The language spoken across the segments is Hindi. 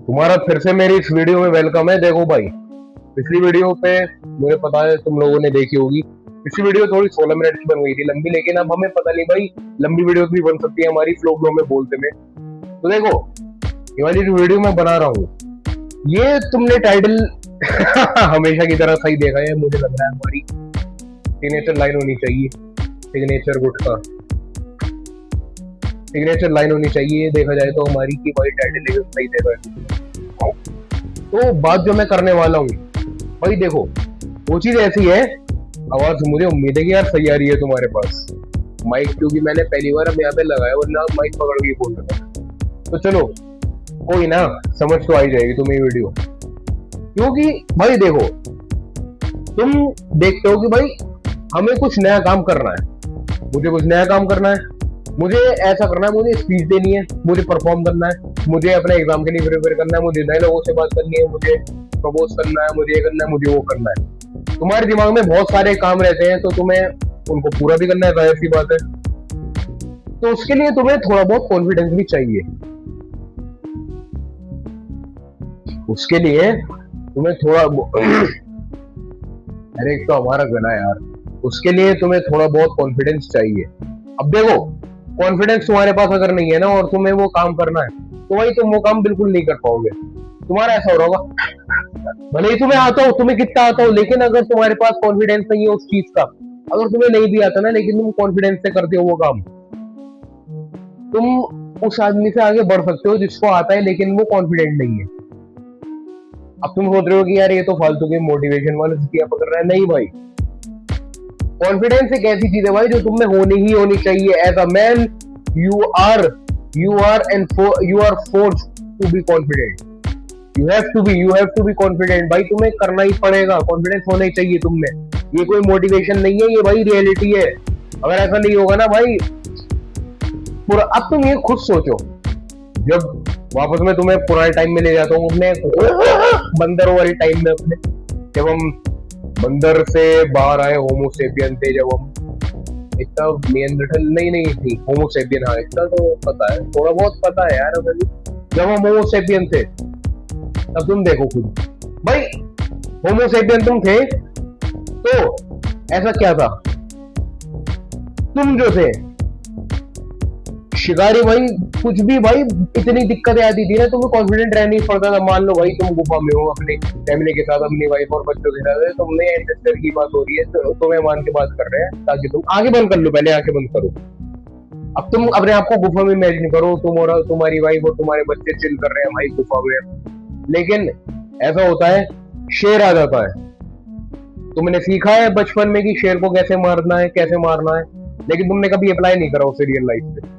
तुम्हारा फिर से मेरी इस वीडियो में वेलकम है। देखो भाई, पिछली वीडियो पे मुझे पता है तुम लोगों ने देखी होगी। पिछली वीडियो थोड़ी 16 मिनट की बन गई थी लंबी, लेकिन अब हमें पता नहीं भाई, लंबी वीडियो भी बन सकती है हमारी फ्लो फ्लो में बोलते में। तो देखो, ये वाली जो वीडियो मैं बना रहा हूँ, ये तुमने टाइटल हमेशा की तरह सही देखा है। मुझे लग रहा है हमारी सिग्नेचर लाइन होनी चाहिए। सिग्नेचर गुटका सिग्नेचर लाइन होनी चाहिए देखा जाए तो हमारी, की भाई टाइटल एकदम सही देखा है। तो बात जो मैं करने वाला हूँ भाई, देखो वो चीज ऐसी है। आवाज मुझे उम्मीद है कि यार सही आ रही है तुम्हारे पास माइक, क्योंकि मैंने पहली बार अब यहाँ पे लगाया वरना माइक पकड़ के बोल रहा था। तो चलो कोई ना, समझ तो आ ही जाएगी तुम्हें वीडियो। क्योंकि भाई देखो, तुम देखते हो कि भाई हमें कुछ नया काम करना है, मुझे कुछ नया काम करना है, मुझे ऐसा करना है, मुझे स्पीच देनी है, मुझे परफॉर्म करना है, मुझे अपने एग्जाम के लिए प्रिपेयर करना है, मुझे नए लोगों से बात करनी है, मुझे प्रपोज करना है, मुझे ये करना है, मुझे वो करना है। तुम्हारे दिमाग में बहुत सारे काम रहते हैं, तो तुम्हें उनको पूरा भी करना है, जाहिर सी बात है। तो उसके लिए तुम्हें थोड़ा बहुत कॉन्फिडेंस भी चाहिए। उसके लिए तुम्हें थोड़ा अरे एक तो हमारा गला यार, उसके लिए तुम्हें थोड़ा बहुत कॉन्फिडेंस चाहिए। अब देखो, कॉन्फिडेंस तुम्हारे पास अगर नहीं है ना, और तुम्हें वो काम करना है, तो भाई तुम वो काम बिल्कुल नहीं कर पाओगे। तुम्हारा ऐसा हो रहा होगा, भले ही तुम्हें आता हो, तुम्हें कितना आता हो, लेकिन अगर तुम्हारे पास कॉन्फिडेंस नहीं है उस चीज का, अगर तुम्हें नहीं भी आता ना, लेकिन तुम कॉन्फिडेंस से करते हो वो काम, तुम उस आदमी से आगे बढ़ सकते हो जिसको आता है लेकिन वो कॉन्फिडेंट नहीं है। अब तुम सोच रहे हो कि यार ये तो फालतू की मोटिवेशन वाले क्या पकड़ रहा है। नहीं भाई, कॉन्फिडेंस एक ऐसी चीज है भाई जो तुम में होनी ही होनी चाहिए। As a man, you are you are force to be confident. You have to be confident भाई, तुम्हें करना ही पड़ेगा। कॉन्फिडेंस होना ही चाहिए तुम में। ये कोई मोटिवेशन नहीं है, ये भाई रियलिटी है। अगर ऐसा नहीं होगा ना भाई पूरा, अब तुम ये खुद सोचो, जब वापस में तुम्हें पुराने टाइम में ले जाता हूँ, अपने बंदरों वाली टाइम में, अपने जब हम बंदर से बाहर आए, होमोसेपियन थे जब हम। इतना नियंत्रण नहीं थी होमोसेपियन। हाँ इतना तो पता है, थोड़ा बहुत पता है यार अभी। जब हम होमोसेपियन थे तब तुम देखो खुद भाई, होमोसेपियन तुम थे तो ऐसा क्या था, तुम जो थे शिकारी भाई, कुछ भी भाई, इतनी दिक्कतें आती थी ना, तुम्हें कॉन्फिडेंट रहना ही पड़ता था। मान लो भाई तुम गुफा में हो अपनी फैमिली के साथ, अपनी वाइफ और बच्चों के साथ, तुमने एंसेस्टर की बात हो रही है, तो तुम्हें मान के बात कर रहे हैं, ताकि तुम आगे बंद कर लो, पहले आंखें बंद करो। अब तुम अपने आप को गुफा में इमेजिन करो, तुम और तुम्हारी वाइफ और तुम्हारे बच्चे चिल कर रहे हैं भाई गुफा में। लेकिन ऐसा होता है, शेर आ जाता है। तुमने सीखा है बचपन में कि शेर को कैसे मारना है, कैसे मारना है, लेकिन तुमने कभी अप्लाई नहीं करा उसे रियल लाइफ में।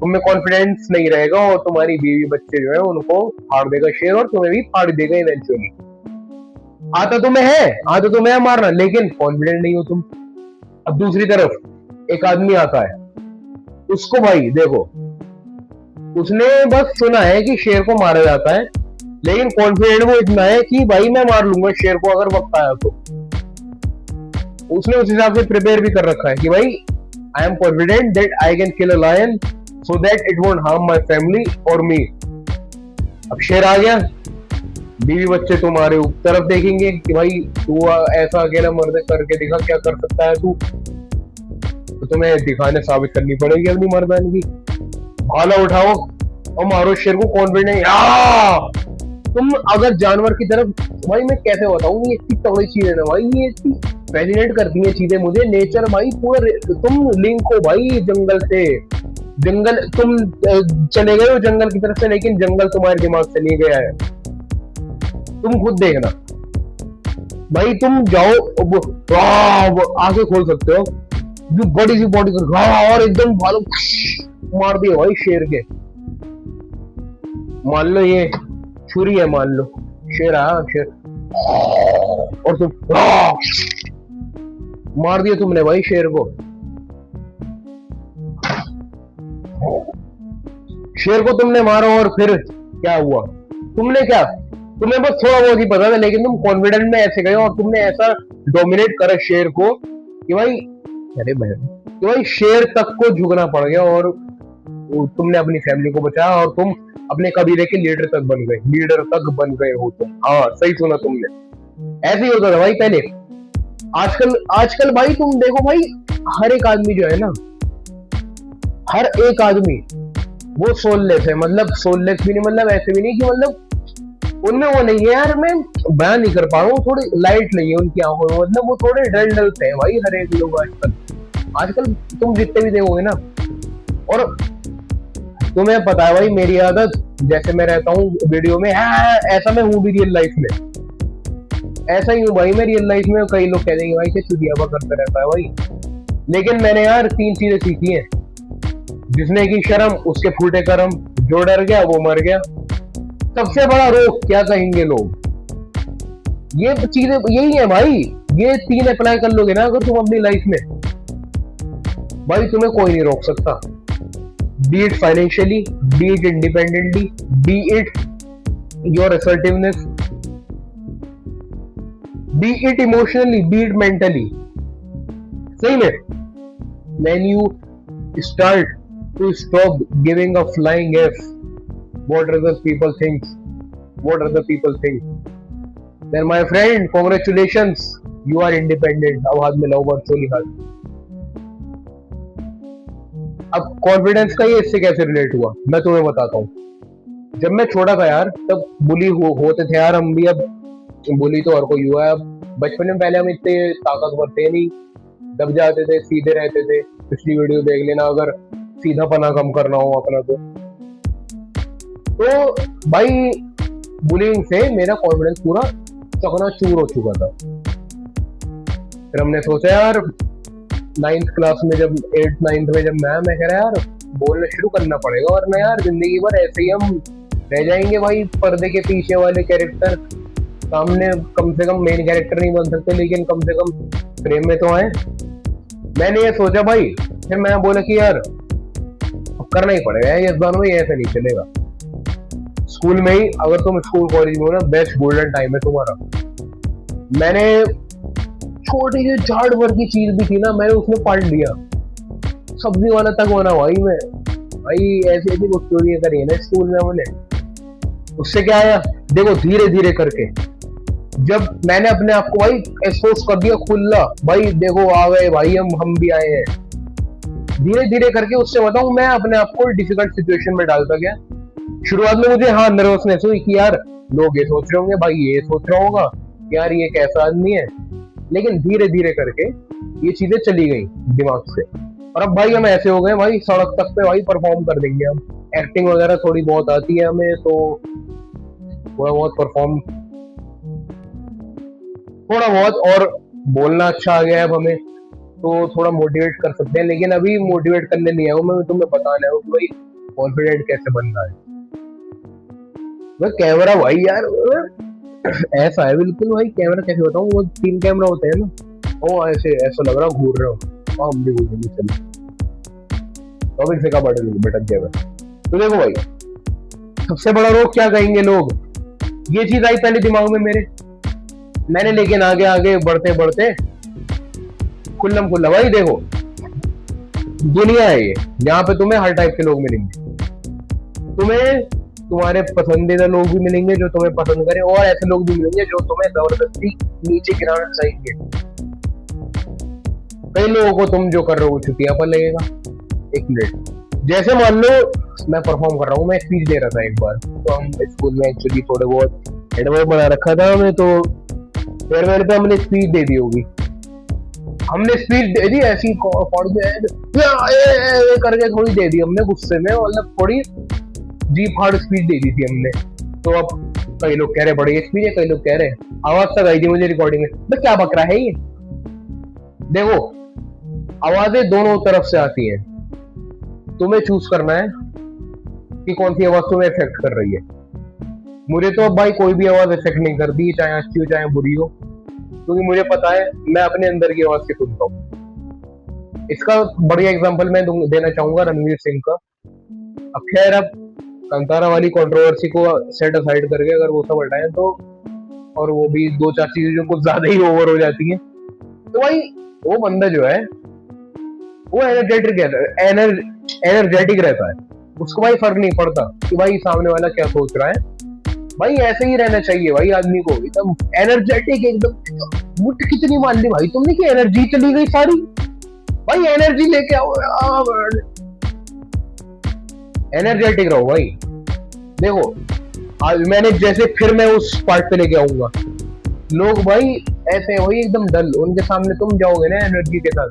तुम्हें कॉन्फिडेंस नहीं रहेगा और तुम्हारी बीवी बच्चे जो है उनको फाड़ देगा शेर, और तुम्हें भी फाड़ देगा इवेंचुअली। आता तुम्हें है मारना, लेकिन कॉन्फिडेंट नहीं हो तुम। अब दूसरी तरफ एक आदमी आता है, उसको भाई देखो, उसने बस सुना है कि शेर को मारा जाता है, लेकिन कॉन्फिडेंट वो इतना है कि भाई मैं मार लूंगा शेर को अगर वक्त आया तो। उसने उस हिसाब से प्रिपेयर भी कर रखा है कि भाई I am confident that I can kill a lion so that it won't harm my family or me। अब शेर आ गया, बीवी बच्चे तुम्हारे तरफ देखेंगे कि भाई तू ऐसा अकेला मर्द करके दिखा, क्या कर सकता है तू। तो तुम्हें दिखाने साबित करनी पड़ेगी अपनी मर्दानगी। भाला उठाओ और मारो शेर को कॉन्फिडेंट। तुम अगर जानवर की तरफ, भाई मैं कैसे बताऊं, ये इतनी तगड़ी चीज है ना भाई, ये इतनी फैसिनेट करती है चीजें मुझे। नेचर भाई पूरा, तुम लिंक हो भाई जंगल से। जंगल तुम चले गए हो जंगल की तरफ से, लेकिन जंगल तुम्हारे दिमाग से नहीं गया है। तुम खुद देखना भाई, तुम जाओ आंखें खोल सकते हो, जो बड़ी सी बॉडी कर और एकदम भालो मार दिया भाई शेर के। मान लो ये छुरी है, मान लो शेर आया, शेर, और तुम मार दिया तुमने भाई शेर को। शेर को तुमने मारा और फिर क्या हुआ, तुम्हें बस थोड़ा बहुत ही पता था, लेकिन तुम कॉन्फिडेंट में ऐसे गए और तुमने ऐसा डोमिनेट करा शेर को कि भाई, अरे बहन, कि भाई शेर तक को झुकना पड़ गया और तुमने अपनी फैमिली को बचाया और तुम अपने कबीले के लीडर तक बन गए हो तुम। हाँ सही सुना तुमने, ऐसे ही होता था भाई पहले। आजकल आजकल भाई तुम देखो भाई, हर एक आदमी जो है ना, हर एक आदमी वो सोललेस है। मतलब सोललेस भी नहीं, मतलब ऐसे भी नहीं कि मतलब उनमें वो नहीं है यार, मैं बयान नहीं कर पा रहा हूँ, थोड़ी लाइट नहीं है उनकी आंखों में, मतलब वो थोड़े डल डल से है भाई हर एक लोग आजकल। आजकल तुम जितने भी देखोगे ना, और तुम्हें पता है भाई मेरी आदत, जैसे मैं रहता हूँ वीडियो में, ऐसा मैं हूँ भी रियल लाइफ में, ऐसा ही हूँ भाई मैं रियल लाइफ में। कई लोग कह देंगे भाई कि चुतियापा करता रहता है भाई, लेकिन मैंने यार 3 चीजें सीखी हैं। जिसने की शर्म उसके फूटे करम, जो डर गया वो मर गया, सबसे बड़ा रोग क्या कहेंगे लोग, ये चीजें यही है भाई। ये 3 अप्लाई कर लोगे ना अगर तुम अपनी लाइफ में, भाई तुम्हें कोई नहीं रोक सकता। B it financially, B it independently, B it your assertiveness, B it emotionally, B it mentally. सही में, when you start to stop giving a flying F what other people think, then my friend congratulations, you are independent। अब हाथ मिलाओ वर्चुअली हाथ। अब कॉन्फिडेंस का ये इससे कैसे रिलेट हुआ मैं तुम्हें बताता हूँ। जब मैं छोटा था यार तब बुली होते थे यार हम भी। अब बुली तो हर कोई हुआ है। अब बचपन में पहले हम इतने ताकतवर थे नहीं, दब जाते थे, सीधे रहते थे। पिछली वीडियो देख लेना अगर सीधा पना कम करना हो अपना तो भाई बुलिंग से मेरा कॉन्फिडेंस पूरा चकनाचूर हो चुका था। फिर हमने सोचा यार 9th क्लास में, जब 8th 9th में जब मैं कह रहा यार बोलना शुरू करना पड़ेगा, वरना यार जिंदगी भर ऐसे ही हम रह जाएंगे भाई, पर्दे के पीछे वाले कैरेक्टर। सामने कम से कम मेन कैरेक्टर नहीं बन सकते, लेकिन कम से कम फ्रेम में तो आए। मैंने ये सोचा भाई, फिर मैं बोला कि यार करना ही पड़ेगा इस बार में, ऐसा नहीं चलेगा। स्कूल में ही, अगर तुम स्कूल कॉलेज में हो ना, बेस्ट गोल्डन टाइम है तुम्हारा। मैंने छोटी सी झाड़ भर की चीज भी थी ना, मैंने उसमें पार्ट लिया। सब्जी वाला तक बना भाई मैं। भाई ऐसी ऐसी चोरियां करी है ना स्कूल में हमने। उससे क्या आया देखो, धीरे धीरे करके जब मैंने अपने आप को भाई एक्सपोज कर दिया खुला, भाई देखो आ गए भाई हम भी आए हैं। धीरे धीरे करके उससे बताऊं, मैं अपने आप को डिफिकल्ट सिचुएशन में डालता गया। शुरुआत में मुझे हाँ नर्वसनेस हुई कि यार लोग ये सोच रहे होंगे, भाई ये सोच रहा होगा यार ये कैसा आदमी है। लेकिन धीरे धीरे करके ये चीजें चली गई दिमाग से, और अब भाई हम ऐसे हो गए भाई सड़क तक पे भाई परफॉर्म कर देंगे हम। एक्टिंग वगैरह थोड़ी बहुत आती है हमें, तो थोड़ा बहुत परफॉर्म, थोड़ा बहुत, और बोलना अच्छा आ गया है अब हमें, तो थोड़ा मोटिवेट कर सकते हैं। लेकिन अभी मोटिवेट करने नहीं आया मैं तुम्हें बताने आया कि भाई कॉन्फिडेंट कैसे बनना है। भाई कैमरा भाई यार ऐसा है बिल्कुल भाई, कैमरा कैसे बताऊं, वो 3 कैमरा होते हैं ना, वो ऐसे ऐसा लग रहा घूर रहे हो। हम भी घूरेंगे चलो, तो से का बटन बटन कैमरा। तो देखो भाई सबसे बड़ा रोग क्या कहेंगे लोग, ये चीज आई पहले दिमाग में मेरे, मैंने लेकिन आगे आगे बढ़ते बढ़ते खुल्लम खुल्ला। भाई देखो दुनिया है ये, यहाँ पे तुम्हें हर टाइप के लोग मिलेंगे। तुम्हें तुम्हारे पसंदीदा लोग भी मिलेंगे जो तुम्हें पसंद करें, और ऐसे लोग भी मिलेंगे जो तुम्हें जबरदस्ती नीचे गिराना चाहेंगे। कई लोगों को तुम जो कर रहे हो चुतियापन लगेगा। एक मिनट, जैसे मान लो मैं परफॉर्म कर रहा हूँ, मैं स्पीच दे रहा था एक बार, तो हम स्कूल में एक्चुअली थोड़े बहुत एडवर्ड बना रखा था हमें, तो फेयरवेल पे हमने स्पीच दे दी होगी। हमने स्पीच दे दी ऐसी करके थोड़ी दे दी हमने गुस्से में, मतलब थोड़ी जी फाड़ स्पीच दे दी थी हमने। तो अब कई लोग कह रहे बड़ी स्पीच है, कई लोग कह रहे आवाज तक आई थी मुझे रिकॉर्डिंग में, तो क्या बक रहा है ये। देखो आवाजें दोनों तरफ से आती हैं, तुम्हें चूज करना है कि कौन सी आवाज तुम्हें इफेक्ट कर रही है। मुझे तो अब भाई कोई भी आवाज इफेक्ट नहीं करती, चाहे अच्छी हो चाहे बुरी हो, क्योंकि मुझे पता है मैं अपने अंदर की आवाज की सुनता हूँ। इसका बढ़िया एग्जांपल मैं देना चाहूंगा रणवीर सिंह का। अब खैर, अब कंतारा वाली कंट्रोवर्सी को सेट असाइड करके अगर वो सब हटाएं तो, और वो भी 2-4 चीजें जो कुछ ज्यादा ही ओवर हो जाती हैं, तो भाई वो बंदा जो है वो एनर्जेटिक रहता है, एनर्जेटिक रहता है। उसको भाई फर्क नहीं पड़ता कि भाई सामने वाला क्या सोच रहा है। भाई ऐसे ही रहना चाहिए भाई आदमी को, एकदम एनर्जेटिक, एकदम मुठ कितनी मान ली भाई तुमने कि एनर्जी चली गई सारी। भाई एनर्जी लेके आओ, एनर्जेटिक रहो भाई। देखो आज मैंने जैसे, फिर मैं उस पार्ट पे लेके आऊंगा। लोग भाई ऐसे हो एकदम डल, उनके सामने तुम जाओगे ना एनर्जी के साथ,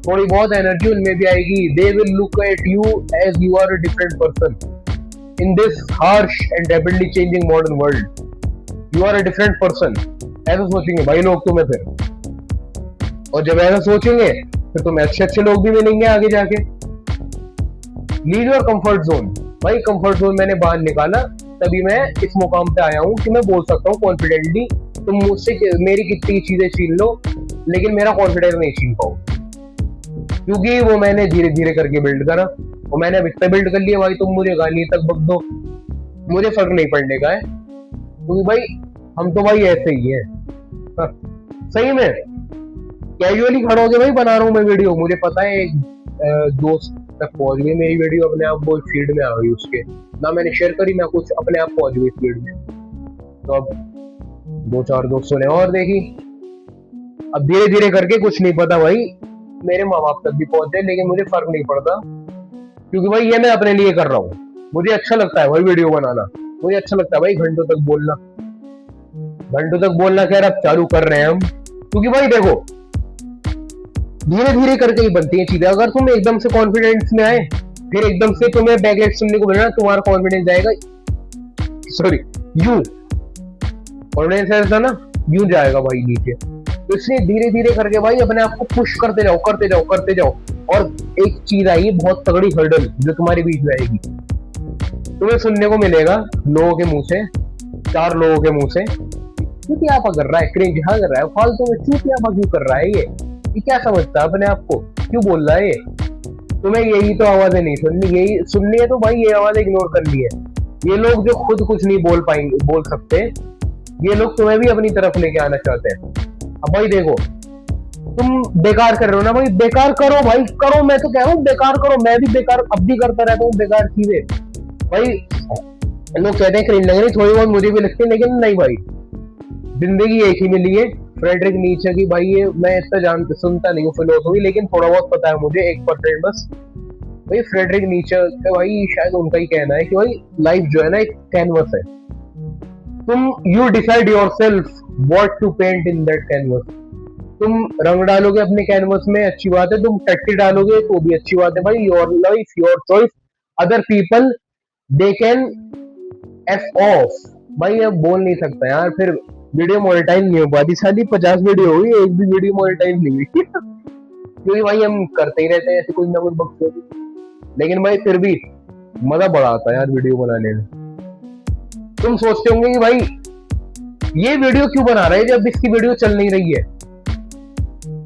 थोड़ी बहुत एनर्जी उनमें भी आएगी। They will look at you as you are a different person in this harsh and rapidly changing modern world. You are a different person, ऐसा सोचेंगे भाई लोग तुम्हें फिर। और जब ऐसा सोचेंगे फिर तुम्हें अच्छे अच्छे लोग भी मिलेंगे आगे जाके। Leave your comfort zone. भाई कंफर्ट जोन मैंने बाहर निकाला, तभी मैं इस मुकाम पे आया हूँ कि मैं बोल सकता हूँ कॉन्फिडेंटली, तुम मुझसे मेरी कितनी चीजें छीन लो लेकिन मेरा कॉन्फिडेंस नहीं छीन पाओ, क्योंकि वो मैंने धीरे धीरे करके बिल्ड करा। और मैंने अब इतना बिल्ड कर लिया भाई, तुम मुझे गाली तक बक दो, मुझे फर्क नहीं पड़ने का है, क्योंकि भाई हम तो भाई ऐसे ही हैं। हाँ, सही में कैजुअली खड़ा हो गया भाई, बना रहा हूँ मैं वीडियो, मुझे पता है एक दोस्त तक पहुंच गई मेरी वीडियो, अपने आप वो फीड में आ गई उसके, ना मैंने शेयर करी ना कुछ, अपने आप पहुंच गई फीड में। तो अब 2-4 दोस्तों ने और देखी, अब धीरे धीरे करके, कुछ नहीं पता भाई मेरे माँ बाप तक भी पहुंचे, लेकिन मुझे फर्क नहीं पड़ता, क्योंकि भाई ये मैं अपने लिए कर रहा हूँ। मुझे अच्छा लगता है भाई वीडियो बनाना, मुझे अच्छा लगता है भाई घंटों तक बोलना, घंटों तक बोलना। खैर अब चालू कर रहे हैं हम, क्योंकि भाई देखो धीरे धीरे करके ही बनती है चीजें। अगर तुम एकदम से कॉन्फिडेंस में आए, फिर एकदम से तुम्हें बैकलाइट सुनने को मिलना, तुम्हारा कॉन्फिडेंस जाएगा, सॉरी यू कॉन्फिडेंस ऐसा ना यूं जाएगा भाई नीचे। तो इसलिए धीरे धीरे करके भाई अपने आप को पुश करते जाओ, करते जाओ, करते जाओ। और एक चीज आएगी बहुत तगड़ी हर्डल, जो तुम्हारे बीच में आएगी, तुम्हें सुनने को मिलेगा लोगों के मुंह से, 4 लोगों के मुंह से, चूतियापा कर रहा है, क्रिंज हाँ कर रहा है, फालतू में चूतियापा क्यों कर रहा है, ये क्या समझता है अपने आप को, क्यों बोल रहा है ये। तुम्हें यही तो आवाजें नहीं सुननी, यही सुननी है तो भाई ये आवाज इग्नोर करनी है। ये लोग जो खुद कुछ नहीं बोल पाएंगे, बोल सकते, ये लोग तुम्हें भी अपनी तरफ लेके आना चाहते हैं। अब भाई देखो तुम बेकार कर रहे हो ना भाई, बेकार करो भाई, करो, मैं तो कह रहा हूँ बेकार करो, मैं भी बेकार अब भी करता रहता हूँ बेकार चीजें भाई। लोग कहते हैं क्रिंज लग रही, थोड़ी बहुत मुझे भी लगती है, लेकिन नहीं भाई, जिंदगी एक ही मिली है। फ्रेडरिक नीचे की भाई, ये मैं इतना जानता सुनता नहीं हूँ फिलोसफी, लेकिन थोड़ा बहुत पता है मुझे, 1% बस। भाई फ्रेडरिक नीचे भाई शायद उनका ही कहना है कि भाई लाइफ जो है ना एक कैनवस है, तुम you decide yourself what to paint in that canvas. तुम रंग डालोगे अपने कैनवस में, अच्छी बात है, तुम टट्टी डालोगे तो भी अच्छी बात है भाई, your life your choice, other people they can F of. भाई अब बोल नहीं सकता यार, फिर वीडियो मोनेटाइज नहीं हो पाती, साली 50 वीडियो हुई, एक भी वीडियो मोनेटाइज नहीं हुई क्योंकि भाई हम करते ही रहते हैं ऐसे कुछ ना कुछ बकचोदी, लेकिन भाई फिर भी मजा बड़ा आता है यार वीडियो बनाने में। तुम सोचते होंगे कि भाई ये वीडियो क्यों बना रहा है जब इसकी वीडियो चल नहीं रही है।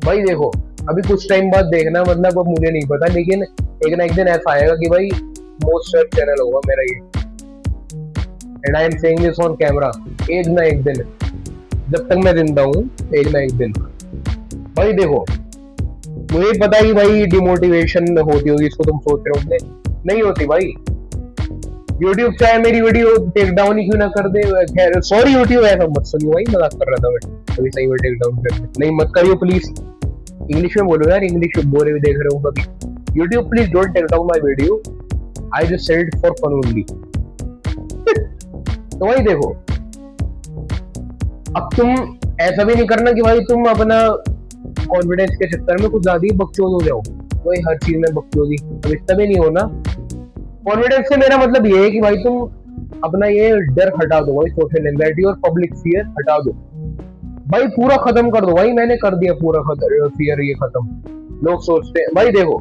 भाई देखो अभी कुछ टाइम बाद देखना, मतलब अब मुझे नहीं पता, लेकिन एक ना एक दिन ऐसा आएगा कि भाई मोस्ट सर्च चैनल होगा मेरा ये, and I am saying this on camera. एक ना एक दिन, जब तक मैं जिंदा हूँ, एक ना एक दिन। भाई देखो मुझे पता है कि भाई डिमोटिवेशन होती होगी, इसको तुम सोच रहे होंगे, नहीं होती भाई। YouTube चाहे मेरी वीडियो टेक डाउन ही क्यों ना कर दे, खैर सॉरी YouTube, ऐसा मत सुनियो भाई, मजाक कर रहा था मैं, अभी सही में टेक डाउन कर दे, नहीं मत करियो प्लीज, इंग्लिश में बोलो यार, इंग्लिश बोले भी देख रहे हो कभी। YouTube please don't take down my video, I just said it for fun only. तो भाई देखो अब तुम ऐसा भी नहीं करना कि भाई तुम अपना कॉन्फिडेंस के चक्कर में कुछ ज्यादा ही बकचोद हो जाओ, वही हर चीज में बकचोदी, अब इतना भी नहीं होना। कॉन्फिडेंस से मेरा मतलब ये है कि भाई तुम अपना ये डर हटा दो भाई, सोशल एंजाइटी और पब्लिक फियर हटा दो भाई, पूरा खत्म कर दो भाई। मैंने कर दिया पूरा फियर ये खत्म। लोग सोचते हैं भाई, देखो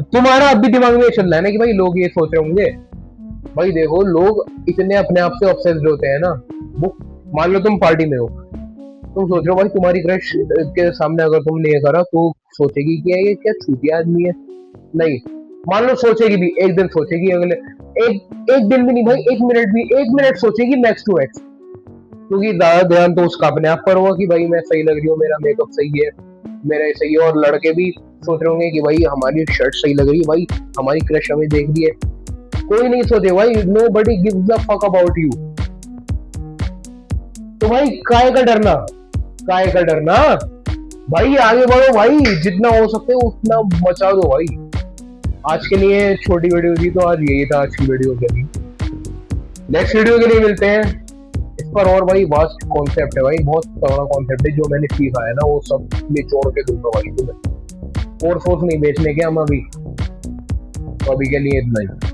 तुम्हारा अब भी दिमाग में चल रहा है ना कि भाई लोग ये सोच रहे होंगे, भाई देखो लोग इतने अपने आप से ऑब्सेस्ड होते हैं ना। वो मान लो तुम पार्टी में हो, तुम सोच रहे हो भाई तुम्हारी क्रश के सामने अगर तुमने ये करा तो सोचेगी कि ये क्या छूटिया आदमी है, नहीं मान लो सोचेगी भी, एक दिन सोचेगी, अगले एक दिन भी नहीं भाई, 1 मिनट सोचेगी मैक्स टू मैक्स, क्योंकि ज्यादा ध्यान तो उसका अपने आप पर होगा कि भाई मैं सही लग रही हूँ, मेरा मेकअप सही है, मेरा सही है। और लड़के भी सोच रहे होंगे कि भाई हमारी शर्ट सही लग रही है, भाई हमारी क्रश हमें देख रही है, कोई नहीं सोचे भाई, nobody gives a fuck about you. तो भाई काय का डरना, काय का डरना भाई, आगे बढ़ो भाई, जितना हो सकते हो उतना मचा दो भाई। आज के लिए छोटी वीडियो थी, तो आज यही था आज की वीडियो के लिए। नेक्स्ट वीडियो के लिए मिलते हैं। इस पर और भाई वास्ट कॉन्सेप्ट है भाई, बहुत तगड़ा कॉन्सेप्ट है, जो मैंने सीखा है ना वो सब निचोड़ के दूंगा भाई तुम्हें। कोर्स नहीं बेचने के हम अभी, तो अभी के लिए इतना ही।